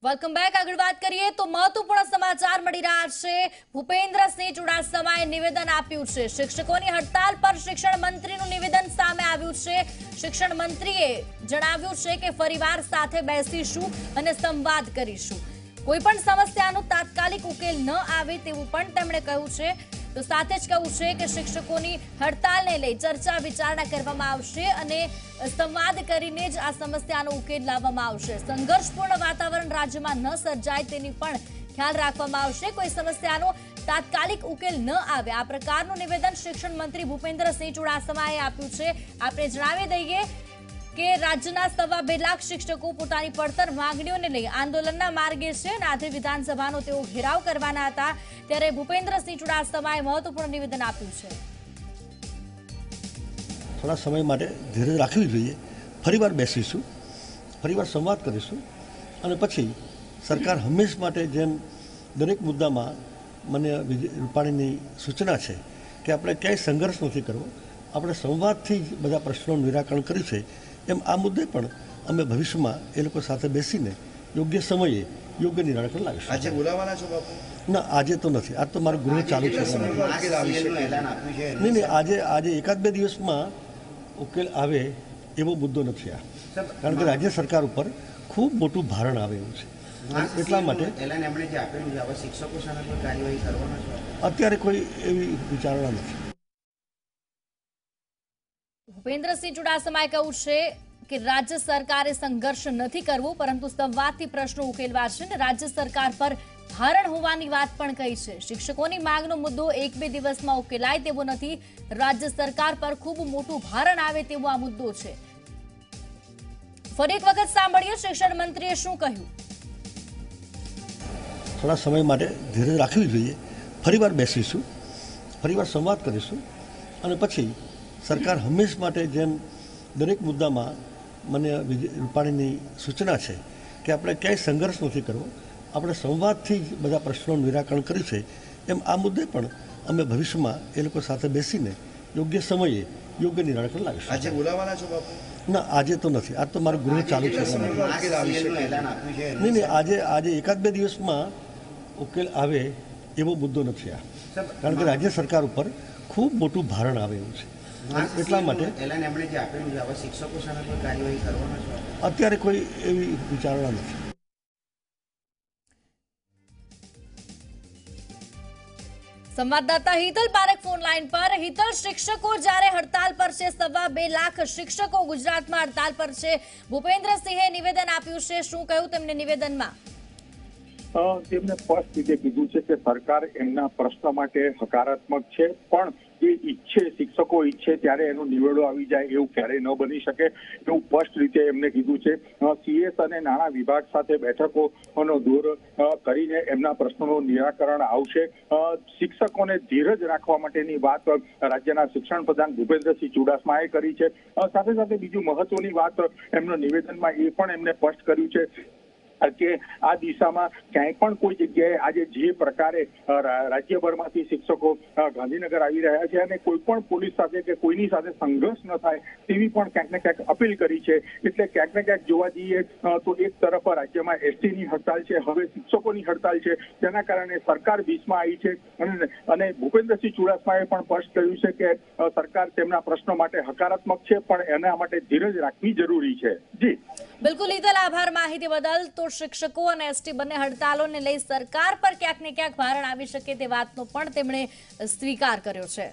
Welcome back. આગળ વાત કરીએ તો મહત્વપૂર્ણ સમાચાર મળી રહ્યા છે। ભૂપેન્દ્રસિંહ ચુડાસમાએ નિવેદન આપ્યું છે। શિક્ષકોની હડતાલ પર શિક્ષણ મંત્રીનું નિવેદન સામે આવ્યું છે। શિક્ષણ મંત્રીએ જણાવ્યું છે કે ફરીવાર સાથે બેસીશું અને સંવાદ કરીશું। કોઈ પણ સમસ્યાનો તાત્કાલિક ઉકેલ ન આવે તેવું પણ તેમણે કહ્યું છે। તો સાથે જ કહ્યું છે કે શિક્ષકોની હડતાલને લઈ ચર્ચા વિચારણા કરવામાં આવશે અને સંવાદ કરીને જ આ સમસ્યાનો ઉકેલ લાવવામાં આવશે। સંઘર્ષપૂર્ણ વાતાવરણ રાજ્યમાં ન સર્જાય તેની પણ ખ્યાલ રાખવામાં આવશે। કોઈ સમસ્યાનો તાત્કાલિક ઉકેલ ન આવે આ પ્રકારનું નિવેદન શિક્ષણ મંત્રી ભૂપેન્દ્રસિંહ ચુડાસમાએ આપ્યું છે। આપણે જણાવી દઈએ કે રાજ્યના 2.25 લાખ શિક્ષકો પોતાની પડતર માંગણીઓને લઈ આંદોલનના માર્ગે છે અને આજે વિધાનસભાનો તેઓ ઘેરાવ કરવાના હતા। ત્યારે ભૂપેન્દ્રસિંહ ચુડાસમાએ મહત્વપૂર્ણ નિવેદન આપ્યું છે। થોડા સમય માટે ધીરજ રાખવી જોઈએ। ફરીવાર બેસીશું, ફરીવાર સંવાદ કરીશું અને પછી સરકાર હંમેશ માટે જેમ દરેક મુદ્દામાં મને રૂપાણીની સૂચના છે કે આપણે ક્યાંય સંઘર્ષ નથી કરવો, આપણે સંવાદથી જ બધા પ્રશ્નોનું નિરાકરણ કર્યું છે, એમ આ મુદ્દે પણ અમે ભવિષ્યમાં એ લોકો સાથે બેસીને યોગ્ય સમયે યોગ્ય નિરાકરણ લાવીશું। આજે બોલાવાના છો બાપુ? ના, આજે તો નથી। આજ તો મારું ગૃહ ચાલુ છે। નહીં, આજે એકાદ બે દિવસમાં ઉકેલ આવે એવો મુદ્દો નથી આ, કારણ કે રાજ્ય સરકાર ઉપર ખૂબ મોટું ભારણ આવે એવું છે। એટલા માટે અત્યારે કોઈ એવી વિચારણા નથી। ભૂપેન્દ્રસિંહ ચુડાસમાએ કહ્યું છે કે રાજ્ય સરકારે સંઘર્ષ નથી કરવો પરંતુ સંવાદથી પ્રશ્નો ઉકેલવા છે અને રાજ્ય સરકાર પર ભારણ હોવાની વાત પણ કહી છે। શિક્ષકોની માંગનો મુદ્દો 1-2 દિવસમાં ઉકેલાય તેવો નથી, રાજ્ય સરકાર પર ખૂબ મોટું ભારણ આવે તેવો આ મુદ્દો છે। ફરી એક વખત સાંભળીએ શિક્ષણ મંત્રીએ શું કહ્યું। થોડા સમય માટે ધીરજ રાખવી જોઈએ। ફરીવાર બેસીશું, ફરીવાર સંવાદ કરીશું અને પછી સરકાર હંમેશ માટે જેમ દરેક મુદ્દામાં મને રૂપાણીની સૂચના છે કે આપણે ક્યાંય સંઘર્ષ નથી કરવો, આપણે સંવાદથી જ બધા પ્રશ્નોનું નિરાકરણ કર્યું છે, એમ આ મુદ્દે પણ અમે ભવિષ્યમાં એ લોકો સાથે બેસીને યોગ્ય સમયે યોગ્ય નિરાકરણ લાવીશું। આજે બોલાવાના છો બાપુ? ના, આજે તો નથી। આજ તો મારું ગૃહ ચાલુ છે। નહીં, આજે એકાદ બે દિવસમાં ઉકેલ આવે એવો મુદ્દો નથી આ, કારણ કે રાજ્ય સરકાર ઉપર ખૂબ મોટું ભારણ આવે એવું છે। એટલા માટે અત્યારે કોઈ એવી વિચારણા નથી। સંવાદદાતા હિતલ પારેખ ફોન લાઈન પર। હિતલ, શિક્ષકો જ્યારે હડતાલ પર છે, 2.25 લાખ શિક્ષકો ગુજરાતમાં હડતાલ પર છે, ભૂપેન્દ્રસિંહે નિવેદન આપ્યું છે, શું કહ્યું તેમને નિવેદનમાં? તેમને સ્પષ્ટ રીતે કીધું છે કે સરકાર એમના પ્રશ્ન માટે હકારાત્મક છે, પણ એ ઈચ્છે, શિક્ષકો ઈચ્છે ત્યારે એનો નિવેડો આવી જાય એવું ક્યારેય ન બની શકે એવું સ્પષ્ટ રીતે એમને કીધું છે। સીએસ અને નાણાં વિભાગ સાથે બેઠકોનો દોર કરીને એમના પ્રશ્નોનું નિરાકરણ આવશે। શિક્ષકોને ધીરજ રાખવા માટેની વાત રાજ્યના શિક્ષણ પ્રધાન ભૂપેન્દ્રસિંહ ચુડાસમાએ કરી છે। સાથે સાથે બીજું મહત્વની વાત એમના નિવેદનમાં એ પણ એમને સ્પષ્ટ કર્યું છે કે આ દિશામાં ક્યાંય પણ કોઈ જગ્યાએ આજે જે પ્રકારે રાજ્યભરમાંથી શિક્ષકો ગાંધીનગર આવી રહ્યા છે અને કોઈ પણ પોલીસ સાથે કે કોઈની સાથે સંઘર્ષ ન થાય તેવી પણ ક્યાંક ને ક્યાંક અપીલ કરી છે। એટલે ક્યાંક ને ક્યાંક જોવા જઈએ તો એક તરફ રાજ્યમાં એસટીની હડતાલ છે, હવે શિક્ષકોની હડતાલ છે, તેના કારણે સરકાર બીચમાં આવી છે અને ભૂપેન્દ્રસિંહ ચુડાસમાએ પણ સ્પષ્ટ કર્યું છે કે સરકાર તેમના પ્રશ્નો માટે હકારાત્મક છે, પણ એના માટે ધીરજ રાખવી જરૂરી છે। જી બિલકુલ હિતલ, આભાર માહિતી બદલ। તો શિક્ષકો અને એસટી બંને હડતાલોને લઈ સરકાર પર ક્યાંક ને ક્યાંક ભારણ આવી શકે તે વાતનો પણ તેમણે સ્વીકાર કર્યો છે।